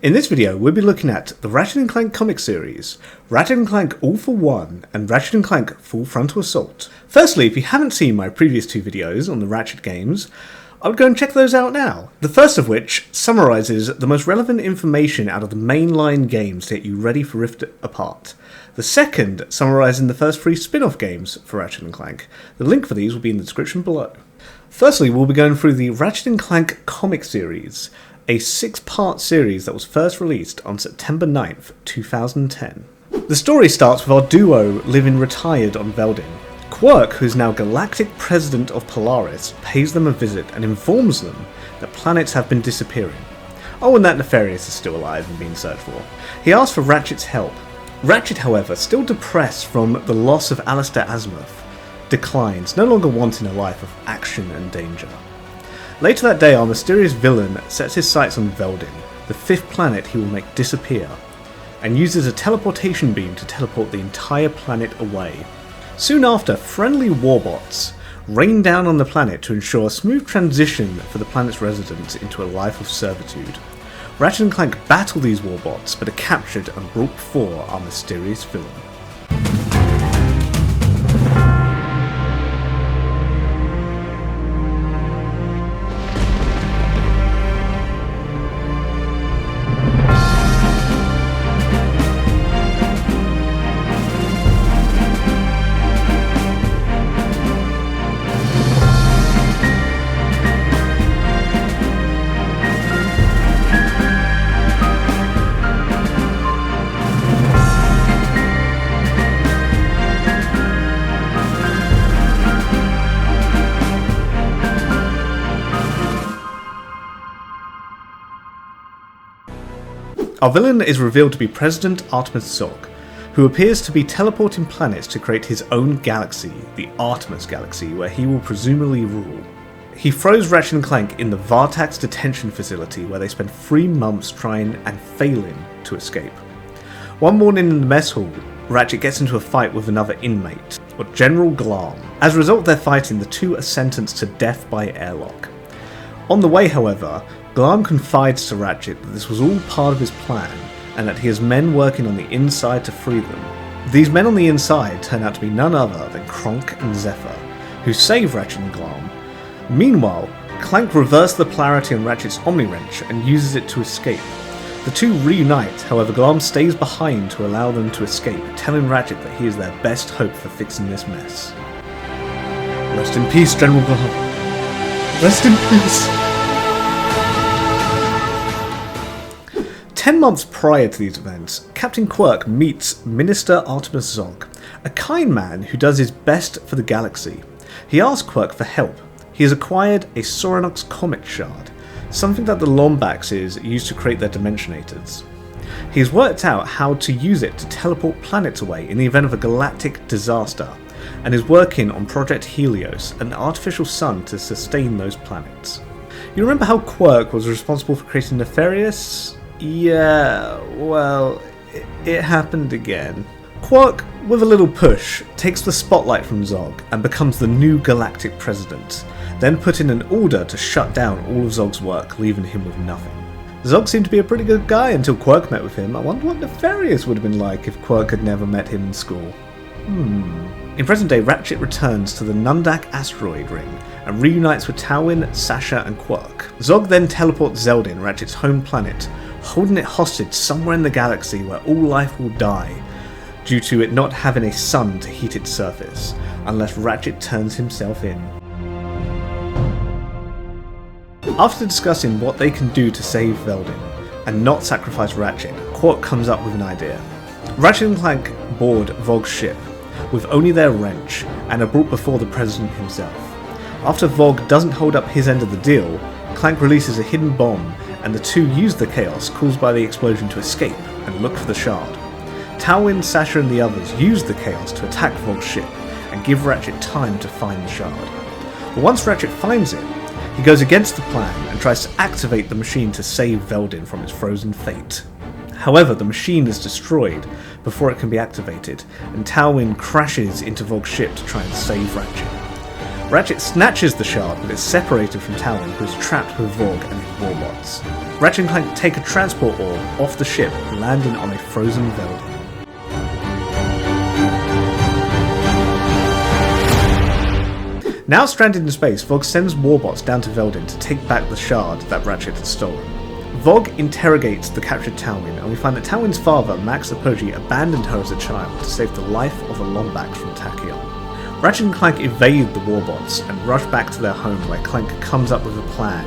In this video, we'll be looking at the Ratchet and Clank comic series, Ratchet and Clank All for One, and Ratchet and Clank Full Frontal Assault. Firstly, if you haven't seen my previous two videos on the Ratchet games, I would go and check those out now. The first of which summarises the most relevant information out of the mainline games to get you ready for Rift Apart. The second summarising the first 3 spin-off games for Ratchet and Clank. The link for these will be in the description below. Firstly, we'll be going through the Ratchet and Clank comic series, a 6-part series that was first released on September 9th, 2010. The story starts with our duo living retired on Veldin. Quirk, who is now Galactic President of Polaris, pays them a visit and informs them that planets have been disappearing. Oh, and that Nefarious is still alive and being searched for. He asks for Ratchet's help. Ratchet, however, still depressed from the loss of Alistair Azimuth, declines, no longer wanting a life of action and danger. Later that day, our mysterious villain sets his sights on Veldin, the 5th planet he will make disappear, and uses a teleportation beam to teleport the entire planet away. Soon after, friendly warbots rain down on the planet to ensure a smooth transition for the planet's residents into a life of servitude. Ratchet and Clank battle these warbots, but are captured and brought before our mysterious villain. Our villain is revealed to be President Artemis Zonk, who appears to be teleporting planets to create his own galaxy, the Artemis Galaxy, where he will presumably rule. He throws Ratchet and Clank in the Vartax detention facility, where they spend 3 months trying and failing to escape. One morning in the mess hall, Ratchet gets into a fight with another inmate, or General Glam. As a result of their fighting, the two are sentenced to death by airlock. On the way, however, Glam confides to Ratchet that this was all part of his plan, and that he has men working on the inside to free them. These men on the inside turn out to be none other than Kronk and Zephyr, who save Ratchet and Glam. Meanwhile, Clank reverses the polarity on Ratchet's Omni-Wrench and uses it to escape. The two reunite, however Glam stays behind to allow them to escape, telling Ratchet that he is their best hope for fixing this mess. Rest in peace, General Glam. Rest in peace. 10 months prior to these events, Captain Quirk meets Minister Artemis Zonk, a kind man who does his best for the galaxy. He asks Quirk for help. He has acquired a Soranox comet shard, something that the Lombaxes use to create their Dimensionators. He has worked out how to use it to teleport planets away in the event of a galactic disaster, and is working on Project Helios, an artificial sun to sustain those planets. You remember how Quirk was responsible for creating Nefarious? Yeah, well, it happened again. Quirk, with a little push, takes the spotlight from Zonk and becomes the new galactic president, then put in an order to shut down all of Zonk's work, leaving him with nothing. Zonk seemed to be a pretty good guy until Quirk met with him. I wonder what Nefarious would have been like if Quirk had never met him in school. In present day, Ratchet returns to the Nundak asteroid ring and reunites with Tawin, Sasha and Quirk. Zonk then teleports Zeldin, Ratchet's home planet, holding it hostage somewhere in the galaxy where all life will die, due to it not having a sun to heat its surface, unless Ratchet turns himself in. After discussing what they can do to save Veldin, and not sacrifice Ratchet, Quirk comes up with an idea. Ratchet and Clank board Vog's ship, with only their wrench, and are brought before the President himself. After Vog doesn't hold up his end of the deal, Clank releases a hidden bomb, and the two use the chaos caused by the explosion to escape and look for the shard. Tawin, Sasha and the others use the chaos to attack Vog's ship and give Ratchet time to find the shard. But once Ratchet finds it, he goes against the plan and tries to activate the machine to save Veldin from its frozen fate. However, the machine is destroyed before it can be activated, and Tawin crashes into Vog's ship to try and save Ratchet. Ratchet snatches the shard, but is separated from Talon, who is trapped with Vogue and his warbots. Ratchet and Clank take a transport orb off the ship, landing on a frozen Veldin. Now stranded in space, Vogue sends warbots down to Veldin to take back the shard that Ratchet had stolen. Vogue interrogates the captured Talwyn, and we find that Talwyn's father, Max Apogee, abandoned her as a child to save the life of a Lombax from Tachyon. Ratchet and Clank evade the warbots and rush back to their home, where Clank comes up with a plan.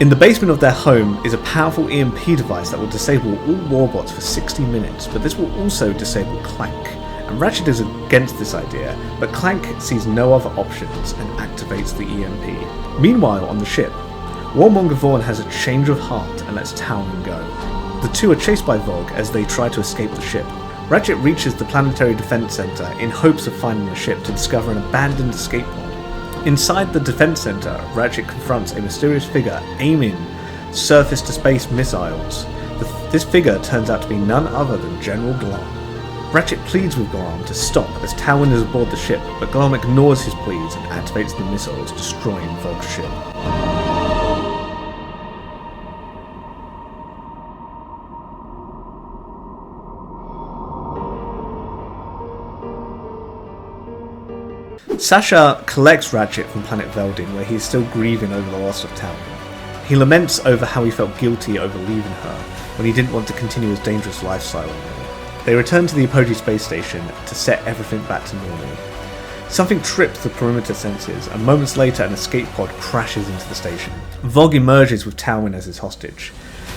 In the basement of their home is a powerful EMP device that will disable all warbots for 60 minutes, but this will also disable Clank. And Ratchet is against this idea, but Clank sees no other options and activates the EMP. Meanwhile, on the ship, Warmonger Vaughn has a change of heart and lets Talon go. The two are chased by Vogue as they try to escape the ship. Ratchet reaches the Planetary Defense Center in hopes of finding the ship to discover an abandoned escape pod. Inside the defense center, Ratchet confronts a mysterious figure aiming surface-to-space missiles. This figure turns out to be none other than General Glom. Ratchet pleads with Glom to stop as Talon is aboard the ship, but Glom ignores his pleas and activates the missiles, destroying Vogue's ship. Sasha collects Ratchet from planet Veldin, where he is still grieving over the loss of Talon. He laments over how he felt guilty over leaving her when he didn't want to continue his dangerous lifestyle anymore. They return to the Apogee space station to set everything back to normal. Something trips the perimeter sensors, and moments later an escape pod crashes into the station. Vogue emerges with Talwyn as his hostage.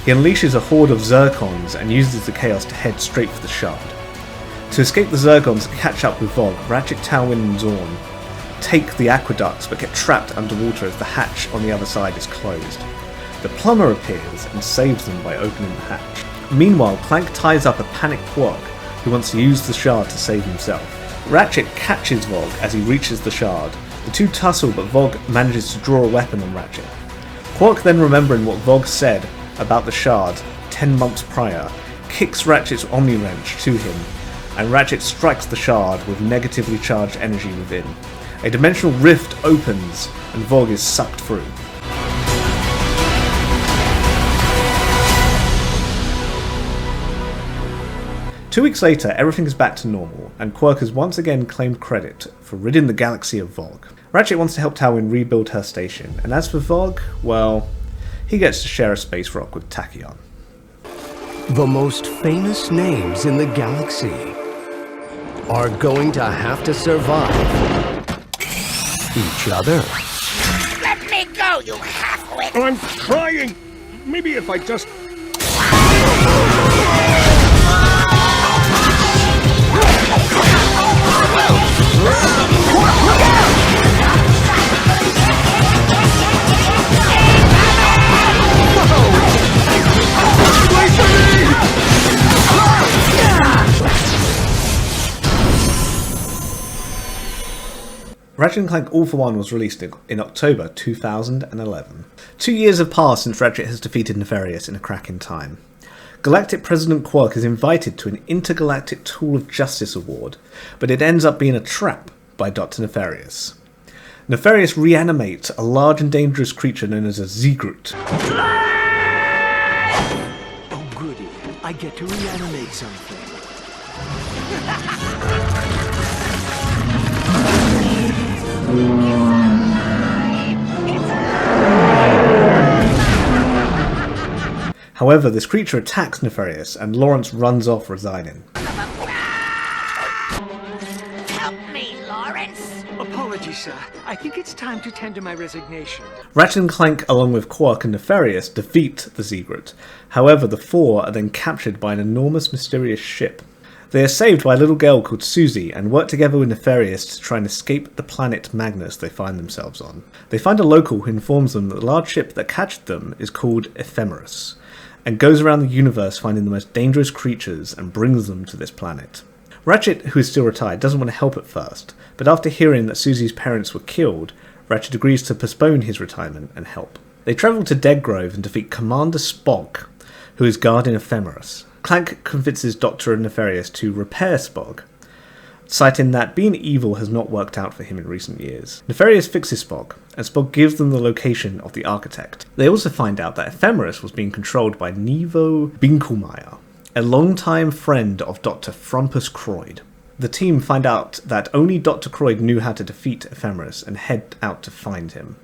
He unleashes a horde of Zircons and uses the chaos to head straight for the shard. To escape the Zircons and catch up with Vogue, Ratchet, Talwyn and Zorn take the aqueducts but get trapped underwater as the hatch on the other side is closed. The plumber appears and saves them by opening the hatch. Meanwhile, Clank ties up a panicked Quark who wants to use the shard to save himself. Ratchet catches Vogue as he reaches the shard. The two tussle, but Vogue manages to draw a weapon on Ratchet. Quark, then remembering what Vogue said about the shard 10 months prior, kicks Ratchet's Omni Wrench to him, and Ratchet strikes the shard with negatively charged energy within. A dimensional rift opens and Vogue is sucked through. Two weeks later, everything is back to normal, and Quark has once again claimed credit for ridding the galaxy of Vogue. Ratchet wants to help Talwyn rebuild her station, and as for Vogue, well, he gets to share a space rock with Tachyon. The most famous names in the galaxy are going to have to survive each other. Let me go, you half-wit! I'm trying! Maybe if I just... Ratchet and Clank All for One was released in October 2011. 2 years have passed since Ratchet has defeated Nefarious in a crack in time. Galactic President Quark is invited to an Intergalactic Tool of Justice award, but it ends up being a trap by Dr. Nefarious. Nefarious reanimates a large and dangerous creature known as a Zeegroot. Oh goody, I get to reanimate something. However, this creature attacks Nefarious, and Lawrence runs off, resigning. Help me, Lawrence! Apologies, sir. I think it's time to tender my resignation. Ratchet and Clank, along with Quark and Nefarious, defeat the Zeegroot. However, the four are then captured by an enormous, mysterious ship. They are saved by a little girl called Susie and work together with Nefarious to try and escape the planet Magnus they find themselves on. They find a local who informs them that the large ship that captured them is called Ephemeris, and goes around the universe finding the most dangerous creatures and brings them to this planet. Ratchet, who is still retired, doesn't want to help at first, but after hearing that Susie's parents were killed, Ratchet agrees to postpone his retirement and help. They travel to Deadgrove and defeat Commander Spock, who is guarding Ephemeris. Clank convinces Doctor and Nefarious to repair Spock, citing that being evil has not worked out for him in recent years. Nefarious fixes Spock, and Spock gives them the location of the architect. They also find out that Ephemeris was being controlled by Nevo Binkelmeyer, a longtime friend of Dr. Frumpus Croyd. The team find out that only Dr. Croyd knew how to defeat Ephemeris and head out to find him.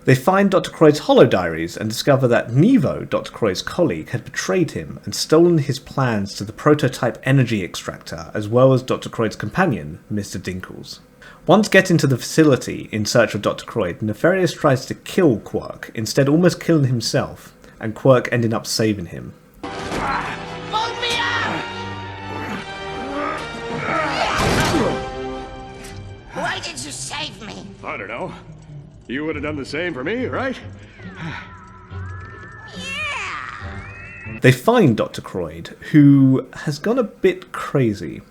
They find Dr. Croyd's holodiaries and discover that Nevo, Dr. Croyd's colleague, had betrayed him and stolen his plans to the prototype energy extractor, as well as Dr. Croyd's companion, Mr. Dinkles. Once getting to the facility in search of Dr. Croyd, Nefarious tries to kill Quark, instead almost killing himself, and Quark ending up saving him. Hold me up! Why did you save me? I don't know. You would have done the same for me, right? Yeah! They find Dr. Croyd, who has gone a bit crazy.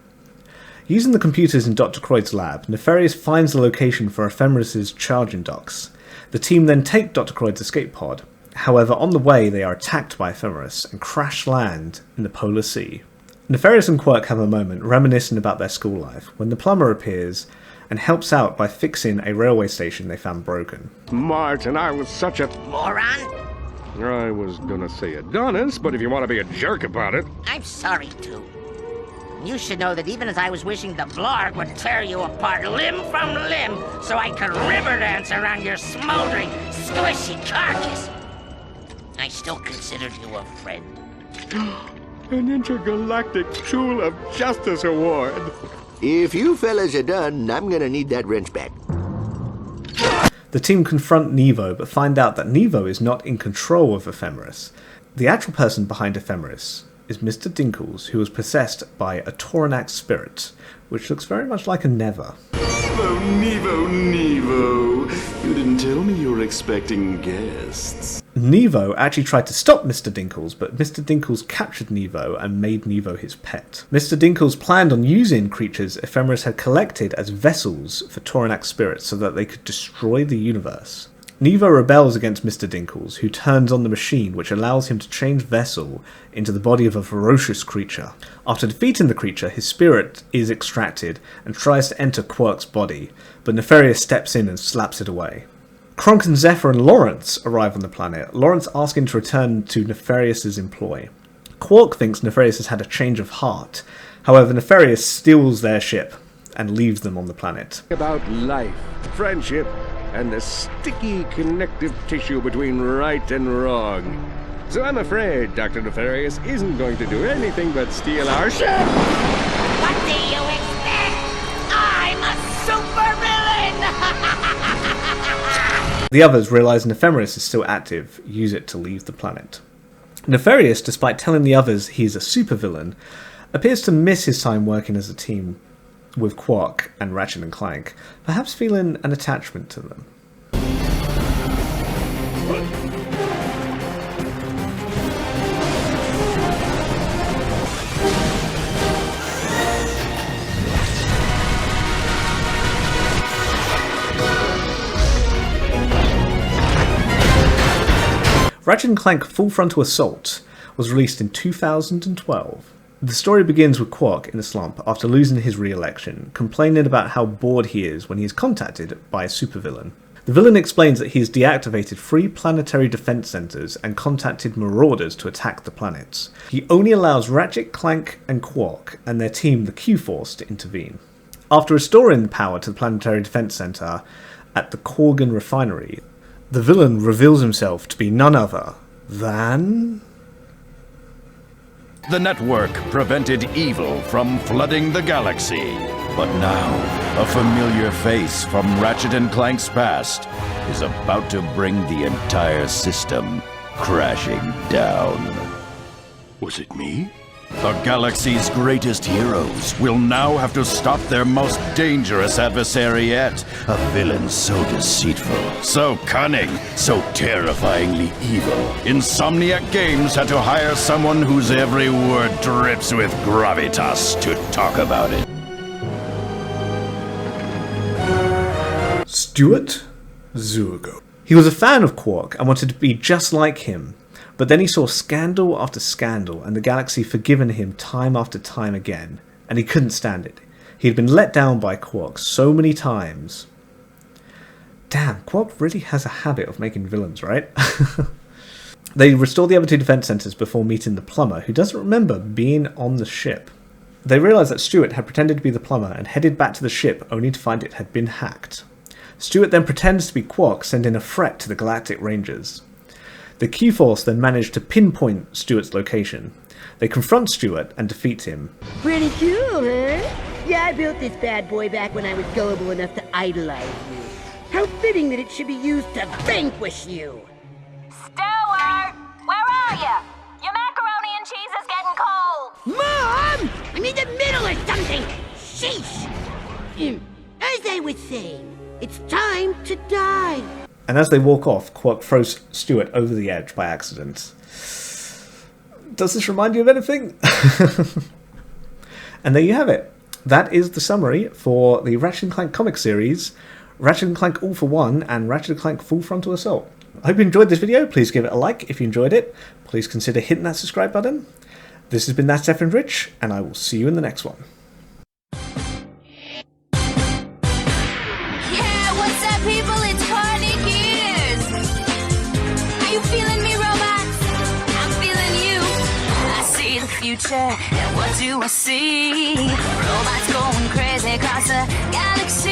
Using the computers in Dr. Croyd's lab, Nefarious finds the location for Ephemeris' charging docks. The team then take Dr. Croyd's escape pod. However, on the way they are attacked by Ephemeris and crash land in the Polar Sea. Nefarious and Quark have a moment reminiscing about their school life, when the plumber appears and helps out by fixing a railway station they found broken. Martin, I was such a... Moron? I was gonna say Adonis, but if you want to be a jerk about it... I'm sorry, too. You should know that even as I was wishing the Blarg would tear you apart limb from limb so I could river dance around your smoldering, squishy carcass, I still considered you a friend. An intergalactic Tool of Justice award. If you fellas are done, I'm gonna need that wrench back. The team confront Nevo, but find out that Nevo is not in control of Ephemeris. The actual person behind Ephemeris is Mr. Dinkles, who was possessed by a Toronax spirit, which looks very much like a Never. Nevo. You didn't tell me you were expecting guests. Nevo actually tried to stop Mr. Dinkles, but Mr. Dinkles captured Nevo and made Nevo his pet. Mr. Dinkles planned on using creatures Ephemeris had collected as vessels for Toronax spirits so that they could destroy the universe. Nevo rebels against Mr. Dinkles, who turns on the machine which allows him to change vessel into the body of a ferocious creature. After defeating the creature, his spirit is extracted and tries to enter Quark's body, but Nefarious steps in and slaps it away. Kronk and Zephyr and Lawrence arrive on the planet, Lawrence asking to return to Nefarious' employ. Quark thinks Nefarious has had a change of heart, however Nefarious steals their ship and leaves them on the planet. About life, friendship, and the sticky connective tissue between right and wrong. So I'm afraid Dr. Nefarious isn't going to do anything but steal our ship! What do you expect? I'm a supervillain! The others, realizing Ephemeris is still active, use it to leave the planet. Nefarious, despite telling the others he is a supervillain, appears to miss his time working as a team with Quark and Ratchet and Clank, perhaps feeling an attachment to them. Ratchet and Clank Full Frontal Assault was released in 2012. The story begins with Quark in a slump after losing his re-election, complaining about how bored he is when he is contacted by a supervillain. The villain explains that he has deactivated 3 planetary defense centers and contacted marauders to attack the planets. He only allows Ratchet, Clank, and Quark and their team, the Q-Force, to intervene. After restoring power to the planetary defense center at the Korgan refinery, the villain reveals himself to be none other than... The network prevented evil from flooding the galaxy. But now, a familiar face from Ratchet and Clank's past is about to bring the entire system crashing down. Was it me? The galaxy's greatest heroes will now have to stop their most dangerous adversary yet. A villain so deceitful, so cunning, so terrifyingly evil. Insomniac Games had to hire someone whose every word drips with gravitas to talk about it. Stuart Zurgo. He was a fan of Quark and wanted to be just like him. But then he saw scandal after scandal and the galaxy forgiven him time after time again, and he couldn't stand it. He'd been let down by Quark so many times. Damn, Quark really has a habit of making villains, right? They restore the other two defense centers before meeting the plumber, who doesn't remember being on the ship. They realize that Stewart had pretended to be the plumber and headed back to the ship only to find it had been hacked. Stewart then pretends to be Quark, sending a threat to the Galactic Rangers. The Q-Force then manage to pinpoint Stewart's location. They confront Stewart and defeat him. Pretty cool, huh? Yeah, I built this bad boy back when I was gullible enough to idolize you. How fitting that it should be used to vanquish you! Stewart! Where are you? Your macaroni and cheese is getting cold! Mom! I'm in the middle of something! Sheesh! As I was saying, it's time to die! And as they walk off, Quark throws Stewart over the edge by accident. Does this remind you of anything? And there you have it. That is the summary for the Ratchet and Clank comic series, Ratchet and Clank All for One and Ratchet and Clank Full Frontal Assault. I hope you enjoyed this video. Please give it a like if you enjoyed it. Please consider hitting that subscribe button. This has been That's Stephen Rich, and I will see you in the next one. Yeah, what's up, people? It's Party Gears! Are you feeling me, robots? I'm feeling you. I see the future, and what do I see? Robots going crazy across the galaxy.